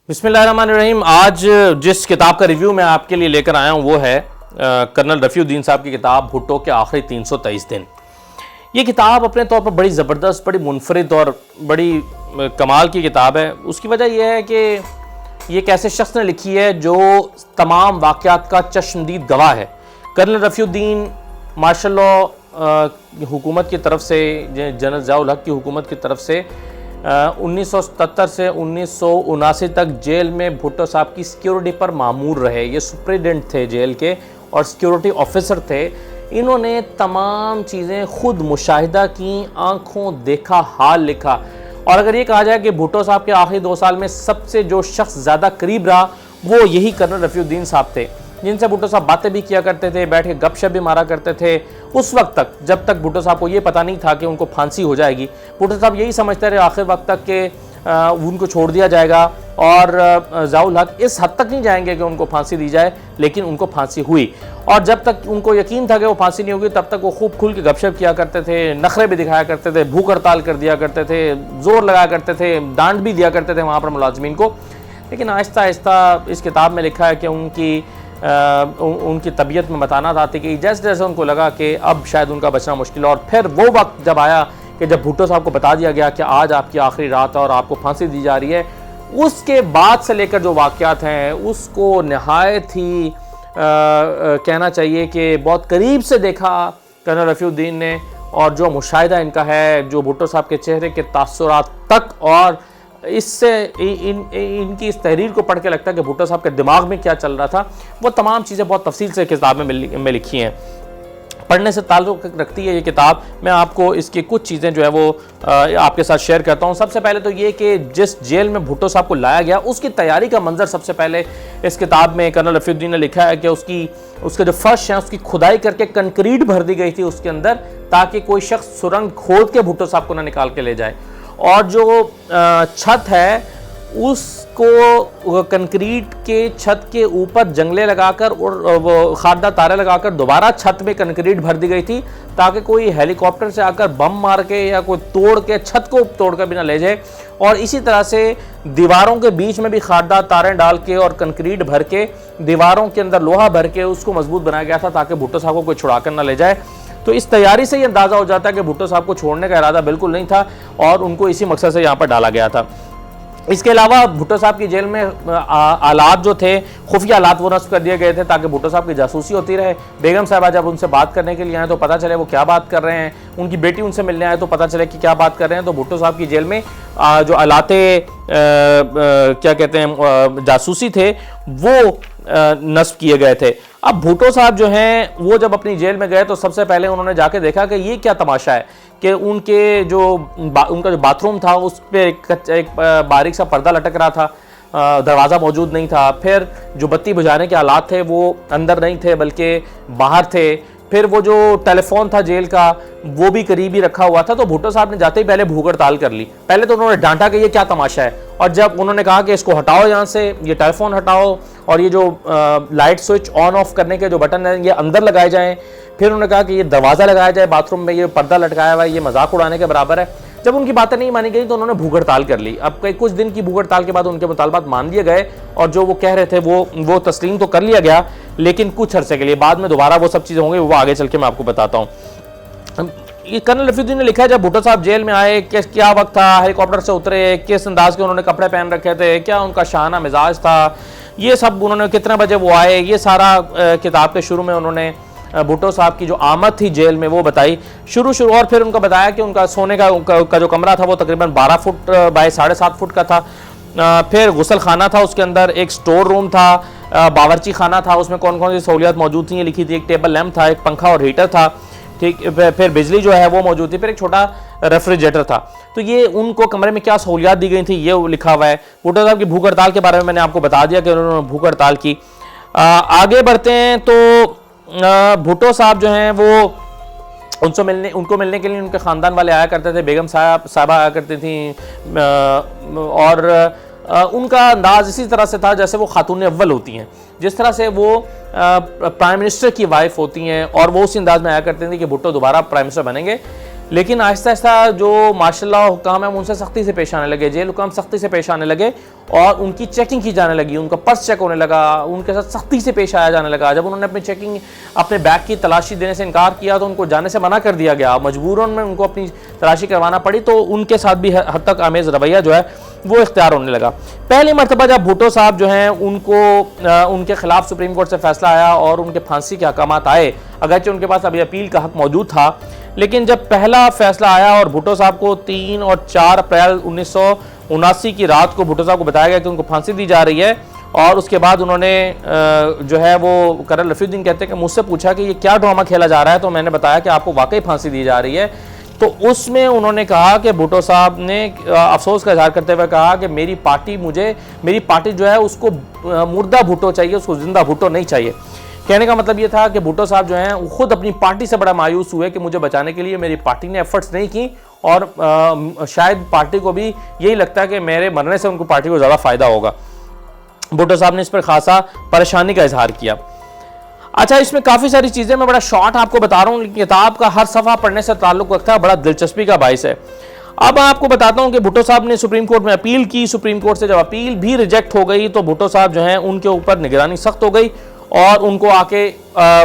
बिस्मिल्लाहिर्रहमानिर्रहीम। आज जिस किताब का रिव्यू मैं आपके लिए लेकर आया हूँ वो है कर्नल रफ़ीउद्दीन साहब की किताब भुट्टो के आखिरी 323 दिन। ये किताब अपने तौर पर बड़ी ज़बरदस्त, बड़ी मुनफरिद और बड़ी कमाल की किताब है। उसकी वजह यह है कि ये एक ऐसे शख्स ने लिखी है जो तमाम वाक़यात का चश्मदीद गवाह है। कर्नल रफ़ीउद्दीन मार्शल लॉ हुकूमत की तरफ से, जनरल ज़ियाउल हक़ की हुकूमत की तरफ से 1977 से 1979 तक जेल में भुट्टो साहब की सिक्योरिटी पर मामूर रहे। ये सुप्रिटेंडेंट थे जेल के और सिक्योरिटी ऑफिसर थे। इन्होंने तमाम चीज़ें खुद मुशाहिदा की, आंखों देखा, हाल लिखा। और अगर ये कहा जाए कि भुट्टो साहब के आखिरी 2 साल में सबसे जो शख्स ज़्यादा करीब रहा वो यही कर्नल रफ़ीउद्दीन साहब थे, जिनसे भुट्टो साहब बातें भी किया करते थे, बैठ के गपशप भी मारा करते थे उस वक्त तक, जब तक भुट्टो साहब को ये पता नहीं था कि उनको फांसी हो जाएगी। भुट्टो साहब यही समझते रहे आखिर वक्त तक कि उनको छोड़ दिया जाएगा और ज़ियाउल हक़ इस हद तक नहीं जाएंगे कि उनको फांसी दी जाए, लेकिन उनको फांसी हुई। और जब तक उनको यकीन था कि वो फांसी नहीं होगी तब तक वो खूब खुल के गपशप किया करते थे, नखरे भी दिखाया करते थे, भूख हड़ताल कर दिया करते थे, ज़ोर लगाया करते थे, डांट भी दिया करते थे वहाँ पर मुलाजमीन को। लेकिन आहिस्ता आहिस्ता इस किताब में लिखा है कि उनकी तबीयत में बताना आती कि जैसे जैसे उनको लगा कि अब शायद उनका बचना मुश्किल है। और फिर वो वक्त जब आया कि जब भुट्टो साहब को बता दिया गया कि आज आपकी आखिरी रात है और आपको फांसी दी जा रही है, उसके बाद से लेकर जो वाक़यात हैं उसको नहायत ही कहना चाहिए कि बहुत करीब से देखा कर्नल रफ़ीउद्दीन ने। और जो मुशाहिदा इनका है, जो भुट्टो साहब के चेहरे के तासुरात तक, और इससे इनकी इस तहरीर को पढ़ के लगता है कि भुट्टो साहब के दिमाग में क्या चल रहा था, वो तमाम चीज़ें बहुत तफसील से किताब में लिखी हैं। पढ़ने से ताल्लुक़ रखती है ये किताब। मैं आपको इसकी कुछ चीज़ें जो है वो आपके साथ शेयर करता हूँ। सबसे पहले तो ये कि जिस जेल में भुट्टो साहब को लाया गया उसकी तैयारी का मंजर सबसे पहले इस किताब में कर्नल रफ़ीउद्दीन ने लिखा है कि उसके जो फर्श हैं उसकी खुदाई करके कंक्रीट भर दी गई थी उसके अंदर, ताकि कोई शख्स सुरंग खोद के भुट्टो साहब को ना निकाल के ले जाए। और जो छत है उसको कंक्रीट के छत के ऊपर जंगले लगाकर और वो खारदा तारे लगाकर दोबारा छत में कंक्रीट भर दी गई थी, ताकि कोई हेलीकॉप्टर से आकर बम मार के या कोई तोड़ के छत को तोड़कर भी ना ले जाए। और इसी तरह से दीवारों के बीच में भी खारदा तारे डाल के और कंक्रीट भर के दीवारों के अंदर लोहा भर के उसको मजबूत बनाया गया था, ताकि भुट्टो साहब को कोई छुड़ा कर ना ले जाए। तो इस तैयारी से ये अंदाज़ा हो जाता है कि भुट्टो साहब को छोड़ने का इरादा बिल्कुल नहीं था और उनको इसी मकसद से यहाँ पर डाला गया था। इसके अलावा भुट्टो साहब की जेल में आलात जो थे, खुफिया आलात वो नस्ब कर दिए गए थे ताकि भुट्टो साहब की जासूसी होती रहे। बेगम साहबा जब उनसे बात करने के लिए आए तो पता चले वो क्या बात कर रहे हैं, उनकी बेटी उनसे मिलने आए तो पता चले कि क्या बात कर रहे हैं। तो भुट्टो साहब की जेल में जो आलाते क्या कहते हैं जासूसी थे वो नस्ब किए गए थे। अब भुट्टो साहब जो हैं वो जब अपनी जेल में गए तो सबसे पहले उन्होंने जाके देखा कि ये क्या तमाशा है कि उनका जो बाथरूम था उस पर एक बारीक सा पर्दा लटक रहा था, दरवाज़ा मौजूद नहीं था। फिर जो बत्ती बुझाने के आलात थे वो अंदर नहीं थे बल्कि बाहर थे। फिर वो जो टेलीफोन था जेल का वो भी करीब ही रखा हुआ था। तो भुट्टो साहब ने जाते ही पहले भूख हड़ताल कर ली। पहले तो उन्होंने डांटा कि ये क्या तमाशा है, और जब उन्होंने कहा कि इसको हटाओ यहाँ से, ये टेलीफोन हटाओ और ये जो लाइट स्विच ऑन ऑफ करने के जो बटन हैं ये अंदर लगाए जाएं, फिर उन्होंने कहा कि ये दरवाज़ा लगाया जाए बाथरूम में, ये पर्दा लटकाया हुआ है, ये मजाक उड़ाने के बराबर है। जब उनकी बातें नहीं मानी गई तो उन्होंने भूख हड़ताल कर ली। अब कुछ दिन की भूख हड़ताल के बाद उनके मुतालबात मान लिए गए और जो वो कह रहे थे वो तस्लीम तो कर लिया गया, लेकिन कुछ अरसे के लिए। बाद में दोबारा वो सब चीज़ें होंगी, वो आगे चल के मैं आपको बताता हूँ। ये कर्नल रफ़ीउद्दीन ने लिखा है जब भुट्टो साहब जेल में आए क्या वक्त था, हेलीकॉप्टर से उतरे, किस अंदाज के उन्होंने कपड़े पहन रखे थे, क्या उनका शाहाना मिजाज था, ये सब उन्होंने कितने बजे वो आए, ये सारा किताब के शुरू में उन्होंने भुट्टो साहब की जो आमद थी जेल में वो बताई शुरू। और फिर उनका बताया कि उनका सोने का जो कमरा था वो तकरीबन 12 फुट बाय 7.5 फुट का था। फिर गुसल खाना था, उसके अंदर एक स्टोर रूम था, बावर्ची खाना था, उसमें कौन कौन सी सहूलियात मौजूद थी ये लिखी थी। एक टेबल लैंप था, एक पंखा और हीटर था, ठीक। फिर बिजली जो है वो मौजूद थी, फिर एक छोटा रेफ्रिजरेटर था। तो ये उनको कमरे में क्या सहूलियात दी गई थी ये लिखा हुआ है। भुट्टो साहब की भूख हड़ताल के बारे में मैंने आपको बता दिया कि उन्होंने भूख हड़ताल की। आगे बढ़ते हैं तो भुट्टो साहब जो हैं वो उनको मिलने के लिए उनके ख़ानदान वाले आया करते थे, बेगम साहबा आया करती थी और उनका अंदाज़ इसी तरह से था जैसे वो खातून अव्वल होती हैं, जिस तरह से वो प्राइम मिनिस्टर की वाइफ होती हैं, और वो उसी अंदाज में आया करते थे कि भुट्टो दोबारा प्राइम मिनिस्टर बनेंगे। लेकिन आहिस्ता आहिस्ता जो माशाल्लाह हुकाम है उनसे सख्ती से पेश आने लगे, जेल हुकाम सख्ती से पेश आने लगे और उनकी चेकिंग की जाने लगी, उनका पर्स चेक होने लगा, उनके साथ सख्ती से पेश आया जाने लगा। जब उन्होंने अपनी चेकिंग, अपने बैग की तलाशी देने से इनकार किया तो उनको जाने से मना कर दिया गया, मजबूरन में उनको अपनी तलाशी करवाना पड़ी। तो उनके साथ भी हद तक आमेज़ रवैया जो है वो इख्तियार होने लगा। पहली मरतबा जब भुट्टो साहब जो हैं उनके खिलाफ सुप्रीम कोर्ट से फैसला आया और उनके फांसी के अहकामात आए, अगरचे उनके पास अभी अपील का हक मौजूद था, लेकिन जब पहला फैसला आया और भुट्टो साहब को 3 और 4 अप्रैल 1979 की रात को भुट्टो साहब को बताया गया कि उनको फांसी दी जा रही है, और उसके बाद उन्होंने जो है वो कर्नल रफ़ीउद्दीन कहते हैं कि मुझसे पूछा कि ये क्या ड्रामा खेला जा रहा है, तो मैंने बताया कि आपको वाकई फांसी दी जा रही है। तो उसमें उन्होंने कहा कि भुट्टो साहब ने अफसोस का इजहार करते हुए कहा कि मेरी पार्टी जो है उसको मुर्दा भुट्टो चाहिए, उसको जिंदा भुट्टो नहीं चाहिए। कहने का मतलब ये था कि भुट्टो साहब जो हैं वो खुद अपनी पार्टी से बड़ा मायूस हुए कि मुझे बचाने के लिए मेरी पार्टी ने एफर्ट्स नहीं की, और शायद पार्टी को भी यही लगता है कि मेरे मरने से उनको पार्टी को ज़्यादा फ़ायदा होगा। भुट्टो साहब ने इस पर खासा परेशानी का इजहार किया। अच्छा, इसमें काफ़ी सारी चीज़ें मैं बड़ा शॉर्ट आपको बता रहा हूँ, किताब का हर सफ़ा पढ़ने से ताल्लुक़ रखता है, बड़ा दिलचस्पी का बाइस है। अब आपको बताता हूँ कि भुट्टो साहब ने सुप्रीम कोर्ट में अपील की, सुप्रीम कोर्ट से जब अपील भी रिजेक्ट हो गई तो भुट्टो साहब जो हैं उनके ऊपर निगरानी सख्त हो गई और उनको आके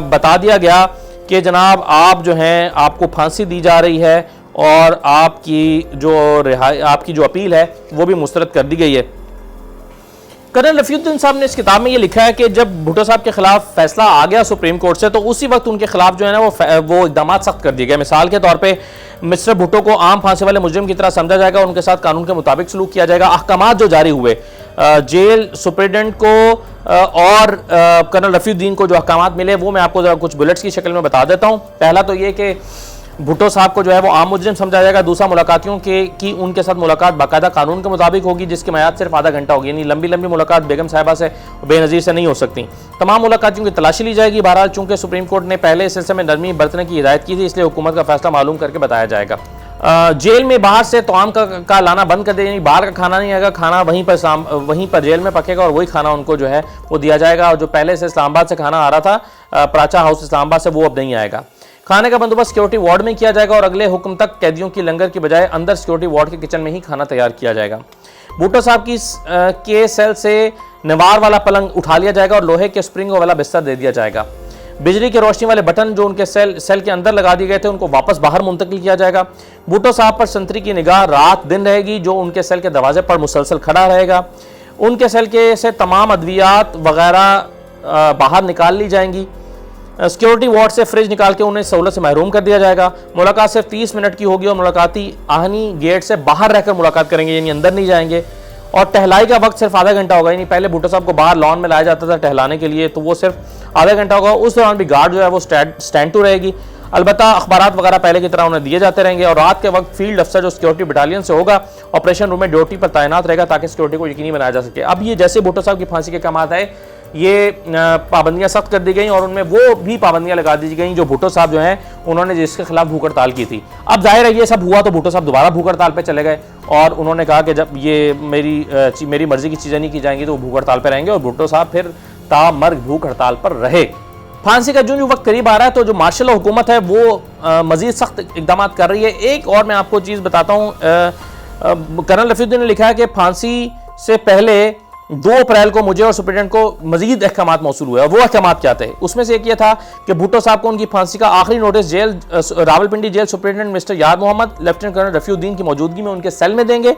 बता दिया गया कि जनाब आप जो हैं आपको फांसी दी जा रही है और आपकी जो अपील है वो भी मुस्तरद कर दी गई है। कर्नल रफ़ीउद्दीन साहब ने इस किताब में ये लिखा है कि जब भुट्टो साहब के खिलाफ फैसला आ गया सुप्रीम कोर्ट से तो उसी वक्त उनके खिलाफ जो है ना वो इकदाम सख्त कर दिए गए। मिसाल के तौर पे मिस्टर भुट्टो को आम फांसी वाले मुजरिम की तरह समझा जाएगा, उनके साथ कानून के मुताबिक सलूक किया जाएगा। अहकामात जो जारी हुए जेल सुप्रिटेंडेंट को और कर्नल रफ़ीउद्दीन को जो अहकामात मिले वो मैं आपको जरा कुछ बुलेट्स की शक्ल में बता देता हूँ। पहला तो ये कि भुट्टो साहब को जो है वो आम मुजरिम समझा जाएगा। दूसरा, मुलाकातियों की उनके साथ मुलाकात बाकायदा कानून के मुताबिक होगी, जिसकी मियाद सिर्फ आधा घंटा होगी, यानी लंबी लंबी मुलाकात बेगम साहिबा से बेनज़ीर से नहीं हो सकती। तमाम मुलाकातियों की तलाशी ली जाएगी। बहरहाल चूंकि सुप्रीम कोर्ट ने पहले इस सिलसिले में नरमी बरतने की हिदायत की थी, इसलिए हुकूमत का फैसला मालूम करके बताया जाएगा। जेल में बाहर से तमाम का लाना बंद कर दें, बाहर का खाना नहीं आएगा, खाना वहीं पर जेल में पकेगा और वही खाना उनको जो है वो दिया जाएगा। और जो पहले से इस्लामाबाद से खाना आ रहा था, प्राचा हाउस इस्लामाबाद से, वो अब नहीं आएगा। खाने का बंदोबस्त सिक्योरिटी वार्ड में किया जाएगा और अगले हुक्म तक कैदियों की लंगर की बजाय अंदर सिक्योरिटी वार्ड के किचन में ही खाना तैयार किया जाएगा। भुट्टो साहब के सेल से निवार वाला पलंग उठा लिया जाएगा और लोहे के स्प्रिंग वाला बिस्तर दे दिया जाएगा। बिजली के रोशनी वाले बटन जो उनके सेल के अंदर लगा दिए गए थे उनको वापस बाहर मुंतकिल किया जाएगा। भुट्टो साहब पर संतरी की निगाह रात दिन रहेगी, जो उनके सेल के दरवाजे पर मुसलसल खड़ा रहेगा। उनके सेल के से तमाम अद्वियात वगैरह बाहर निकाल ली जाएंगी। सिक्योरिटी वार्ड से फ्रिज निकाल के उन्हें सहूलत से महरूम कर दिया जाएगा। मुलाकात सिर्फ 30 मिनट की होगी और मुलाकाती आहनी गेट से बाहर रहकर मुलाकात करेंगे, यानी अंदर नहीं जाएंगे। और टहलाई का वक्त सिर्फ आधा घंटा होगा, यानी पहले भुट्टो साहब को बाहर लॉन में लाया जाता था टहलाने के लिए, तो वो सिर्फ आधा घंटा होगा। उस दौरान भी गार्ड जो है वो स्टैंड टू रहेगी। अलबत्ता अखबारात वगैरह पहले की तरह उन्हें दिए जाते रहेंगे। और रात के वक्त फील्ड अफसर जो सिक्योरिटी बटालियन से होगा ऑपरेशन रूम में ड्यूटी पर तैनात रहेगा ताकि सिक्योरिटी को यकीनी बनाया जा सके। अब ये जैसे भुट्टो साहब की फांसी के काम आता है, ये पाबंदियां सख्त कर दी गई और उनमें वो भी पाबंदियां लगा दी गई जो भुट्टो साहब जो हैं उन्होंने जिसके खिलाफ भूख हड़ताल की थी। अब जाहिर है ये सब हुआ तो भुट्टो साहब दोबारा भूख हड़ताल पे चले गए और उन्होंने कहा कि जब ये मेरी मर्जी की चीज़ें नहीं की जाएंगी तो वो भूख हड़ताल पर रहेंगे, और भुट्टो साहब फिर तामर्ग भूख हड़ताल पर रहे। फांसी का जो वक्त करीब आ रहा है तो जो मार्शल हुकूमत है वो मजीद सख्त इकदाम कर रही है। एक और मैं आपको चीज़ बताता हूँ, कर्नल रफ़ीउद्दीन ने लिखा है कि फांसी से पहले 2 अप्रैल को मुझे और सुप्रिटेंडेंट को मजीद अहकामात मौसूल हुए। वो अहकामात क्या थे? उसमें से एक ये था कि भुट्टो साहब को उनकी फांसी का आखिरी notice jail Rawalpindi jail superintendent mister Yar Mohammad lieutenant colonel Rafiuddin की मौजूदगी में उनके सेल में देंगे।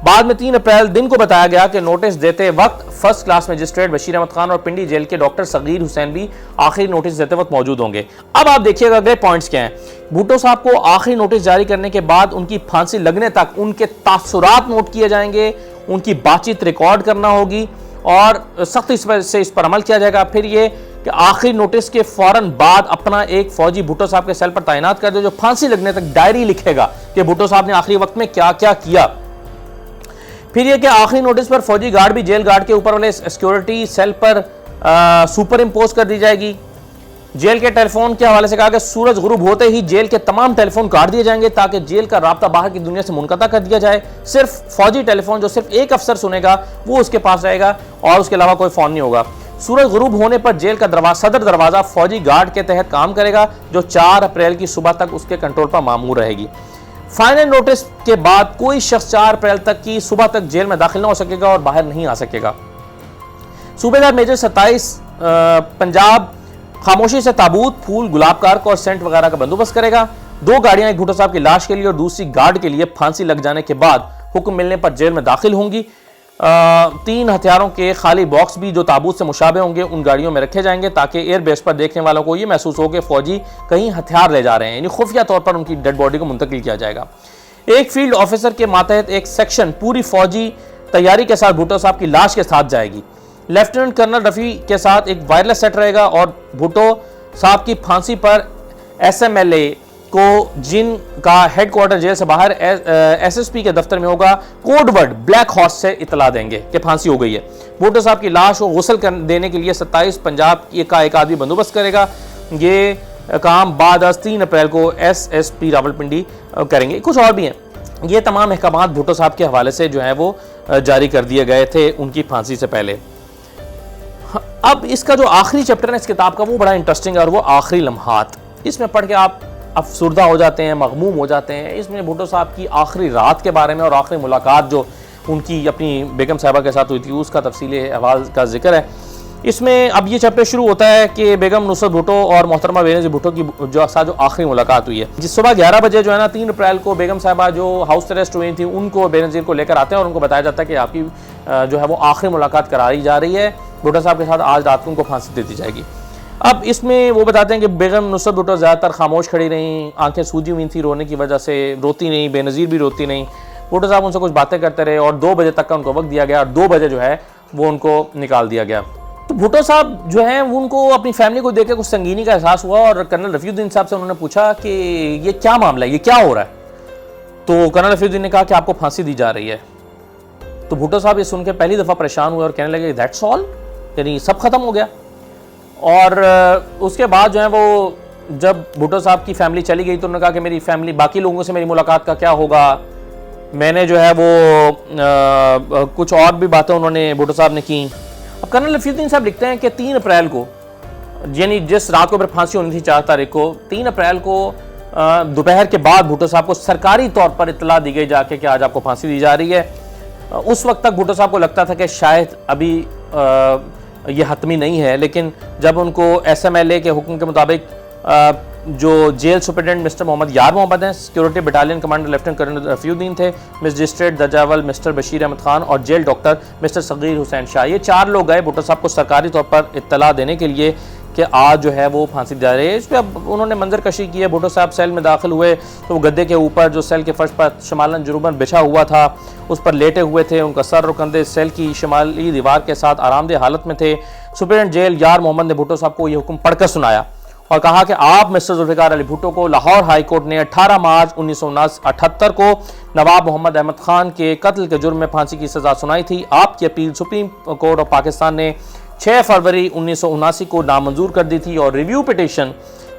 बाद में 3 अप्रैल दिन को बताया गया कि नोटिस देते वक्त first class magistrate Bashir Ahmed Khan और पिंडी जेल के डॉक्टर सगीर हुसैन भी आखिरी नोटिस देते वक्त मौजूद होंगे। अब आप देखिएगा अगले पॉइंट्स क्या हैं। भुट्टो साहब को आखिरी नोटिस जारी करने के बाद उनकी फांसी लगने तक उनके तासुरात नोट किए जाएंगे, उनकी बातचीत रिकॉर्ड करना होगी और सख्ती से इस पर अमल किया जाएगा। फिर ये कि आखिरी नोटिस के फौरन बाद अपना एक फौजी भुट्टो साहब के सेल पर तैनात कर दे जो फांसी लगने तक डायरी लिखेगा कि भुट्टो साहब ने आखिरी वक्त में क्या क्या किया। फिर यह कि आखिरी नोटिस पर फौजी गार्ड भी जेल गार्ड के ऊपर वाले सिक्योरिटी सेल पर सुपर इम्पोज कर दी जाएगी। जेल के टेलीफोन के हवाले से कहा कि सूरज गुरूब होते ही जेल के तमाम टेलीफोन काट दिए जाएंगे ताकि जेल का राब्ता बाहर की दुनिया से मुनक़ता कर दिया जाए। सिर्फ फौजी टेलीफोन जो सिर्फ एक अफसर सुनेगा वो उसके पास रहेगा और उसके अलावा कोई फ़ोन नहीं होगा। सूरज गुरूब होने पर जेल का सदर दरवाज़ा फौजी गार्ड के तहत काम करेगा, जो 4 अप्रैल की सुबह तक उसके कंट्रोल पर मामूर रहेगी। फाइनल नोटिस के बाद कोई शख्स 4 अप्रैल तक की सुबह तक जेल में दाखिल न हो सकेगा और बाहर नहीं आ सकेगा। सूबेदार मेजर 27 पंजाब खामोशी से ताबूत, फूल, गुलाब कार्क और सेंट वगैरह का बंदोबस्त करेगा। 2 गाड़ियां, एक भुट्टो साहब की लाश के लिए और दूसरी गार्ड के लिए फांसी लग जाने के बाद हुक्म मिलने पर जेल में दाखिल होंगी। 3 हथियारों के खाली बॉक्स भी जो ताबूत से मुशाबे होंगे उन गाड़ियों में रखे जाएंगे, ताकि एयरबेस पर देखने वालों को ये महसूस हो कि फौजी कहीं हथियार ले जा रहे हैं, यानी खुफिया तौर पर उनकी डेड बॉडी को मुंतकिल किया जाएगा। एक फील्ड ऑफिसर के मातहत एक सेक्शन पूरी फौजी तैयारी के साथ भुट्टो साहब की लाश के साथ जाएगी। लेफ्टिनेंट कर्नल रफ़ी के साथ एक वायरलेस सेट रहेगा और भुट्टो साहब की फांसी पर SMLA को, जिनका हेडक्वार्टर जेल से बाहर SSP के दफ्तर में होगा, कोड वर्ड ब्लैक हॉर्स से इतला देंगे कि फांसी हो गई है। भुट्टो साहब की लाश को गुस्ल देने के लिए 27 पंजाब का एक आदमी बंदोबस्त करेगा। ये काम बाद 3 अप्रैल को SSP रावलपिंडी करेंगे। कुछ और भी हैं। ये तमाम अहकामात भुट्टो साहब के हवाले से जो है वो जारी कर दिए गए थे उनकी फांसी से पहले। अब इसका जो आखिरी चैप्टर है इस किताब का वो बड़ा इंटरेस्टिंग है और वो आखिरी लम्हात। इसमें पढ़ के आप अफसुर्दा हो जाते हैं, मगमूम हो जाते हैं। इसमें भुट्टो साहब की आखिरी रात के बारे में और आखिरी मुलाकात जो उनकी अपनी बेगम साहिबा के साथ हुई थी उसका तफसीली अहवाल का जिक्र है इसमें। अब ये चैप्टर शुरू होता है कि बेगम नुसरत भुट्टो और मोहतरमा बेनज़ीर भुट्टो की जो आखिरी मुलाकात हुई है, जिस सुबह 11 बजे जो है ना 3 अप्रैल को बेगम साहिबा जो हाउस अरेस्ट हुई थी उनको बेनज़ीर को लेकर आते हैं और उनको बताया जाता है कि आपकी जो है वो आखिरी मुलाकात कराई जा रही है भुट्टो साहब के साथ, आज रात को उनको फांसी दे दी जाएगी। अब इसमें वो बताते हैं कि बेगम नुसरत भुट्टो ज़्यादातर खामोश खड़ी रहीं, आंखें सूजी हुई थी रोने की वजह से, रोती नहीं, बेनज़ीर भी रोती नहीं। भुट्टो साहब उनसे कुछ बातें करते रहे और 2 बजे तक का उनको वक्त दिया गया और 2 बजे जो है वो उनको निकाल दिया गया। तो भुट्टो साहब जो है उनको अपनी फैमिली को देख के कुछ संगीनी का एहसास हुआ और कर्नल रफ़ीउद्दीन साहब से उन्होंने पूछा कि ये क्या मामला है, ये क्या हो रहा है। तो कर्नल रफ़ीउद्दीन ने कहा कि आपको फांसी दी जा रही है। तो भुट्टो साहब ये सुन के पहली दफ़ा परेशान हुए और कहने लगे दैट्स ऑल, यानी सब खत्म हो गया। और उसके बाद जो है वो जब भुट्टो साहब की फैमिली चली गई तो उन्होंने कहा कि मेरी फैमिली, बाकी लोगों से मेरी मुलाकात का क्या होगा। मैंने जो है वो कुछ और भी बातें उन्होंने भुट्टो साहब ने की। अब कर्नल रफ़ीउद्दीन साहब लिखते हैं कि 3 अप्रैल को, यानी जिस रात को फिर फांसी होनी थी 4 तारीख को, 3 अप्रैल को दोपहर के बाद भुट्टो साहब को सरकारी तौर पर इत्तला दी गई जाके कि आज आपको फांसी दी जा रही है। उस वक्त तक भुट्टो साहब को लगता था कि शायद अभी ये हतमी नहीं है, लेकिन जब उनको SMLA के हुक्म के मुताबिक जो jail superintendent mister Mohammad Yar Mohammad हैं, security battalion commander lieutenant colonel Rafiuddin थे, मजिस्ट्रेट दजावल मिस्टर बशीर अहमद खान और jail doctor mister Sagir Hussain Shah, ये 4 लोग गए भुट्टो साहब को सरकारी तौर पर इत्तला देने के लिए कि आज जो है वो फांसी दी जा रही है। इस पर अब उन्होंने मंजर कशी की है। भुट्टो साहब सेल में दाखिल हुए तो वो गद्दे के ऊपर जो सेल के फर्श पर शमालन जुर्बन बिछा हुआ था उस पर लेटे हुए थे। उनका सर और कंधे सेल की शमाली दीवार के साथ आरामदेह हालत में थे। सुपरिटेंडेंट जेल यार मोहम्मद ने भुट्टो साहब को ये हुक्म पढ़कर सुनाया और कहा कि आप मिस्टर जुल्फ़िकार अली भुट्टो को लाहौर हाई कोर्ट ने 18 मार्च 1978 को नवाब मोहम्मद अहमद खान के कत्ल के जुर्म में फांसी की सज़ा सुनाई थी। आपकी appeal supreme court of Pakistan ने 6 फरवरी 1979 को नामंजूर कर दी थी और रिव्यू पिटीशन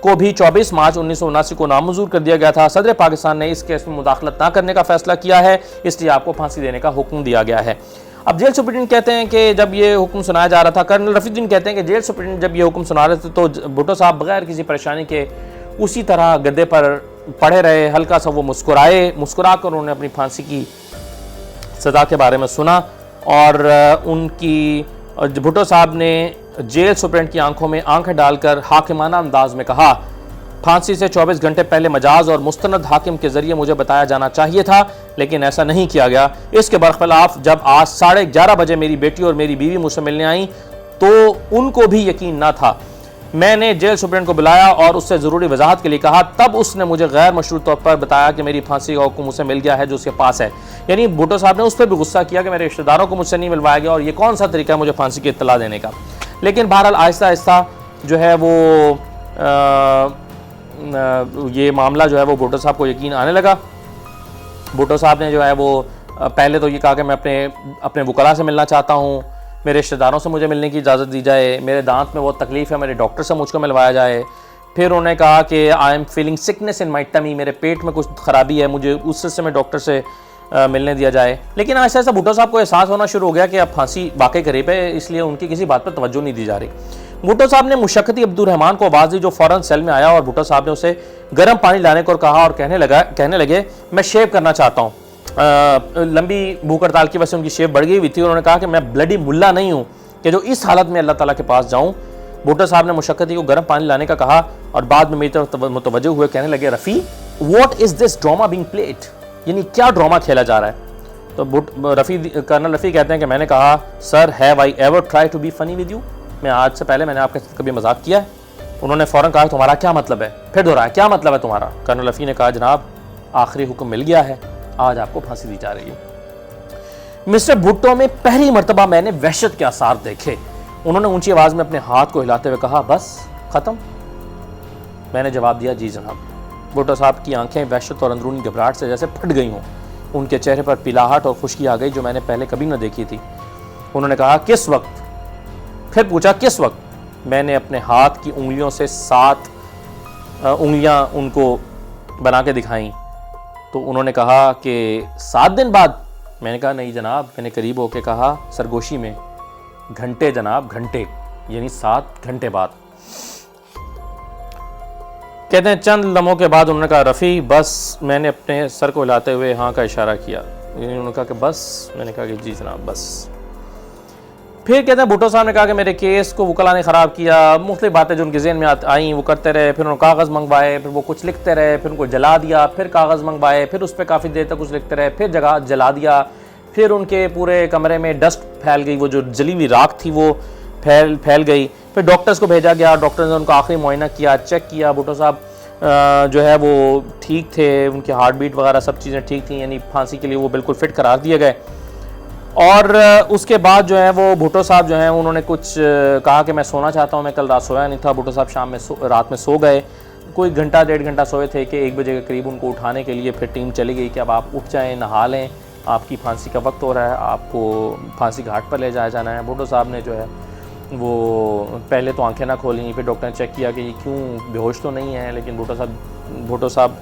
को भी 24 मार्च 1979 को नामंजूर कर दिया गया था। सदर पाकिस्तान ने इस केस में मुदाखलत न करने का फैसला किया है, इसलिए आपको फांसी देने का हुक्म दिया गया है। अब जेल सुपरिटेंडेंट कहते हैं कि जब ये हुक्म सुनाया जा रहा था, कर्नल रफ़ीउद्दीन कहते हैं कि जेल सुपरिटेंडेंट जब ये हुक्म सुना रहे थे तो भुट्टो साहब बगैर किसी परेशानी के उसी तरह गद्दे पर पड़े रहे। हल्का सा वो मुस्कुरा कर उन्होंने अपनी फांसी की सज़ा के बारे में सुना और भुट्टो साहब ने जेल सुपरिटेंडेंट की आंखों में आंखें डालकर हाकिमाना अंदाज में कहा, फांसी से 24 घंटे पहले मजाज और मुस्तनद हाकिम के जरिए मुझे बताया जाना चाहिए था, लेकिन ऐसा नहीं किया गया। इसके बरखिलाफ जब आज 11:30 बजे मेरी बेटी और मेरी बीवी मुझसे मिलने आई तो उनको भी यकीन न था। मैंने जेल सुपरिटेंडेंट को बुलाया और उससे ज़रूरी वजाहत के लिए कहा, तब उसने मुझे गैर मशरूत तौर पर बताया कि मेरी फांसी का हुक्म उसे मिल गया है जो उसके पास है। यानी भुट्टो साहब ने उस पर भी गुस्सा किया कि मेरे रिश्तेदारों को मुझसे नहीं मिलवाया गया और ये कौन सा तरीका है मुझे फांसी की इत्तला देने का। लेकिन बहरहाल आहिस्ता आहिस्ता जो है वो ये मामला जो है वो भुट्टो साहब को यकीन आने लगा। भुट्टो साहब ने जो है वो पहले तो ये कहा कि मैं अपने वकला से मिलना चाहता हूँ, मेरे रिश्तेदारों से मुझे मिलने की इजाज़त दी जाए, मेरे दांत में बहुत तकलीफ़ है, मेरे डॉक्टर से मुझको मिलवाया जाए। फिर उन्होंने कहा कि I am feeling sickness in my tummy, मेरे पेट में कुछ ख़राबी है, मुझे उससे मैं डॉक्टर से मिलने दिया जाए। लेकिन ऐसा ऐसा भुट्टो साहब को एहसास होना शुरू हो गया कि अब फांसी वाकई करीब है, इसलिए उनकी किसी बात पर तवज्जो नहीं दी जा रही। भुट्टो साहब ने मुशक्कती अब्दुर्रहमान को आवाज़ दी, जो फ़ौरन सेल में आया और भुट्टो साहब ने उसे गर्म पानी लाने को कहा और कहने लगे मैं शेव करना चाहता हूँ। लंबी भूख हड़ताल की वजह से उनकी शेव बढ़ गई हुई थी। उन्होंने कहा कि मैं ब्लडी मुल्ला नहीं हूँ कि जो इस हालत में अल्लाह ताला के पास जाऊँ। भुट्टो साहब ने मुशक्कती को गर्म पानी लाने का कहा और बाद में मेरी तरफ मुतवज्जो हुए कहने लगे, Rafi what is this drama being played, यानी क्या ड्रामा खेला जा रहा है। तो कर्नल रफ़ी कहते हैं कि मैंने कहा sir have I ever try to be funny with you, मैं आज से पहले मैंने आपके साथ कभी मजाक किया है। उन्होंने फ़ौरन कहा तुम्हारा क्या मतलब है, फिर दोहराया क्या मतलब है तुम्हारा। कर्नल रफ़ी ने कहा जनाब आखिरी हुक्म मिल गया है, आज आपको फांसी दी जा रही है। मिस्टर भुट्टो में पहली मरतबा मैंने वहशत के आसार देखे। उन्होंने ऊंची आवाज़ में अपने हाथ को हिलाते हुए कहा बस ख़त्म। मैंने जवाब दिया जी जनाब। भुट्टो साहब की आंखें वहशत और अंदरूनी घबराहट से जैसे फट गई हों। उनके चेहरे पर पीलाहट और खुश्की आ गई जो मैंने पहले कभी न देखी थी। उन्होंने कहा किस वक्त, फिर पूछा किस वक्त। मैंने अपने हाथ की उंगलियों से 7 उंगलियां उनको बना के दिखाई तो उन्होंने कहा कि 7 दिन बाद। मैंने कहा नहीं जनाब। मैंने करीब होकर कहा सरगोशी में घंटे जनाब, घंटे, यानी 7 घंटे बाद। कहते हैं चंद लम्हों के बाद उन्होंने कहा रफ़ी बस। मैंने अपने सर को हिलाते हुए हाँ का इशारा किया। उन्होंने कहा कि बस। मैंने कहा कि जी जनाब बस। फिर कहते हैं भुट्टो साहब ने कहा कि मेरे केस को वकला ने ख़राब किया, मुख्तलिफ बातें जो उनके ज़हन में आई वो करते रहे। फिर उन्होंने कागज़ मंगवाए, फिर वो कुछ लिखते रहे, फिर उनको जला दिया, फिर कागज़ मंगवाए, फिर उस पर काफ़ी देर तक कुछ लिखते रहे, फिर जगह जला दिया। फिर उनके पूरे कमरे में डस्ट फैल गई, वो जो जली हुई राख थी वो फैल गई। फिर डॉक्टर्स को भेजा गया, डॉक्टर ने उनका आखिरी मुआयना किया, चेक किया। भुट्टो साहब जो है वो ठीक थे, उनकी हार्ट बीट वगैरह सब चीज़ें ठीक थी, यानी फांसी के लिए वो बिल्कुल फिट करार दिए गए। और उसके बाद जो है वो भुट्टो साहब जो हैं उन्होंने कुछ कहा कि मैं सोना चाहता हूँ, मैं कल रात सोया नहीं था। भुट्टो साहब शाम में रात में सो गए, कोई घंटा 1.5 घंटा सोए थे कि 1 बजे के करीब उनको उठाने के लिए फिर टीम चली गई कि अब आप उठ जाएँ, नहा लें, आपकी फांसी का वक्त हो रहा है, आपको फांसी घाट पर ले जाया जाना है। भुट्टो साहब ने जो है वो पहले तो आंखें ना खोली, फिर डॉक्टर ने चेक किया कि ये क्यों बेहोश तो नहीं है, लेकिन भुट्टो साहब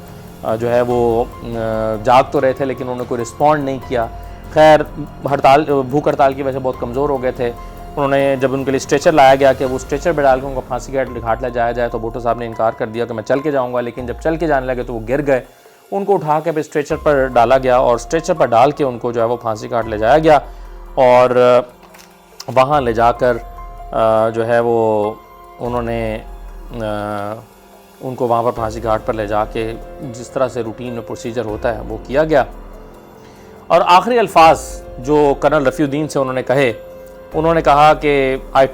जो है वो जाग तो रहे थे लेकिन उन्होंने कोई रिस्पॉन्ड नहीं किया। खैर भूख हड़ताल की वजह से बहुत कमज़ोर हो गए थे। उन्होंने जब उनके लिए स्ट्रेचर लाया गया कि वो स्ट्रेचर पर डाल के उनको फांसी के घाट ले जाया जाए तो भुट्टो साहब ने इनकार कर दिया कि मैं चल के जाऊँगा। लेकिन जब चल के जाने लगे तो वो गिर गए, उनको उठा के फिर स्ट्रेचर पर डाला गया और स्ट्रेचर पर डाल के उनको जो है वो फांसी घाट ले जाया गया। और वहाँ ले जाकर जो है वो उन्होंने उनको वहाँ पर फांसी घाट पर ले जाके जिस तरह से रूटीन में प्रोसीजर होता है वो किया गया। और आखिरी अल्फाज जो कर्नल रफ़ीउद्दीन से उन्होंने कहे, उन्होंने कहा कि I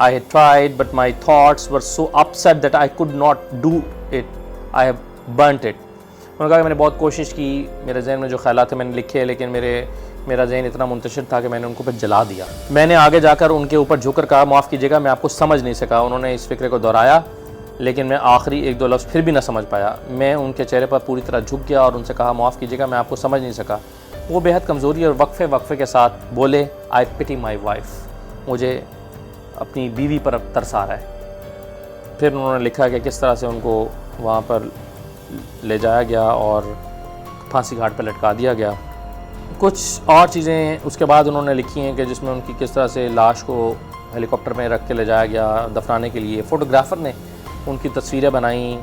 had tried but my thoughts were so upset that I could not do it, I have burnt it. उन्होंने कहा कि मैंने बहुत कोशिश की, मेरे जहन में जो ख्यालात थे मैंने लिखे, लेकिन मेरा जहन इतना मुंतशिर था कि मैंने उनको फिर जला दिया। मैंने आगे जाकर उनके ऊपर झुककर कहा माफ़ कीजिएगा मैं आपको समझ नहीं सका। उन्होंने इस फिक्रे को दोहराया लेकिन मैं आखिरी 1-2 लफ्ज़ फिर भी ना समझ पाया। मैं उनके चेहरे पर पूरी तरह झुक गया और उनसे कहा माफ़ कीजिएगा मैं आपको समझ नहीं सका। वो बेहद कमज़ोरी और वक्फे के साथ बोले आई पिटी माई वाइफ, मुझे अपनी बीवी पर अब तरस आ रहा है। फिर उन्होंने लिखा कि किस तरह से उनको वहाँ पर ले जाया गया और फांसी घाट पर लटका दिया गया। कुछ और चीज़ें उसके बाद उन्होंने लिखी हैं कि जिसमें उनकी किस तरह से लाश को हेलीकॉप्टर में रख के ले जाया गया दफनाने के लिए। फ़ोटोग्राफ़र ने उनकी तस्वीरें बनाई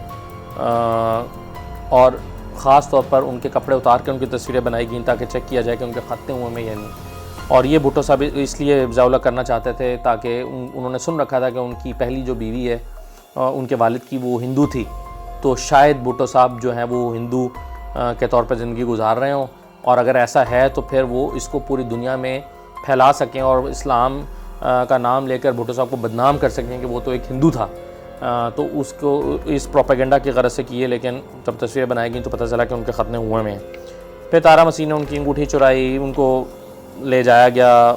और ख़ास तौर पर उनके कपड़े उतार के उनकी तस्वीरें बनाई गई ताकि चेक किया जाए कि उनके खत्ते हुए में या नहीं। और ये भुट्टो साहब इसलिए ज़ावला करना चाहते थे ताकि उन्होंने सुन रखा था कि उनकी पहली जो बीवी है उनके वालिद की वो हिंदू थी, तो शायद भुट्टो साहब जो हैं वो हिंदू के तौर पर ज़िंदगी गुजार रहे हों, और अगर ऐसा है तो फिर वो इसको पूरी दुनिया में फैला सकें और इस्लाम का नाम लेकर भुट्टो साहब को बदनाम कर सकें कि वो तो एक हिंदू था। तो उसको इस प्रोपेगेंडा की गरज से किए, लेकिन जब तस्वीरें बनाई गई तो पता चला कि उनके ख़त्ने हुए में। फिर तारा मसीह ने उनकी अंगूठी चुराई, उनको ले जाया गया,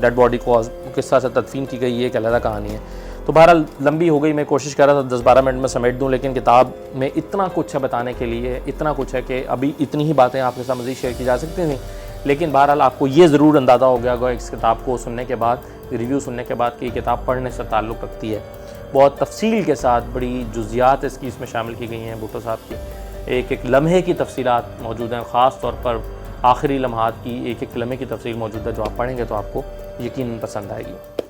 डेड बॉडी को किस तरह से तदफीन की गई ये एक अलग कहानी है। तो बहरहाल लंबी हो गई, मैं कोशिश कर रहा था 10-12 मिनट में समेट दूं, लेकिन किताब में इतना कुछ है बताने के लिए, इतना कुछ है कि अभी इतनी ही बातें आपके साथ मज़ीद शेयर की जा सकती थी। लेकिन बहरहाल आपको ये ज़रूर अंदाज़ा हो गया होगा इस किताब को सुनने के बाद, रिव्यू सुनने के बाद कि ये किताब पढ़ने से ताल्लुक़ रखती है। बहुत तफसील के साथ बड़ी जुज़ियात इसमें शामिल की गई हैं। भुट्टो साहब की एक एक लम्हे की तफसीलात मौजूद हैं, ख़ास तौर पर आखिरी लम्हात की एक एक कलमे की तफसील मौजूद है जो आप पढ़ेंगे तो आपको यकीनन पसंद आएगी।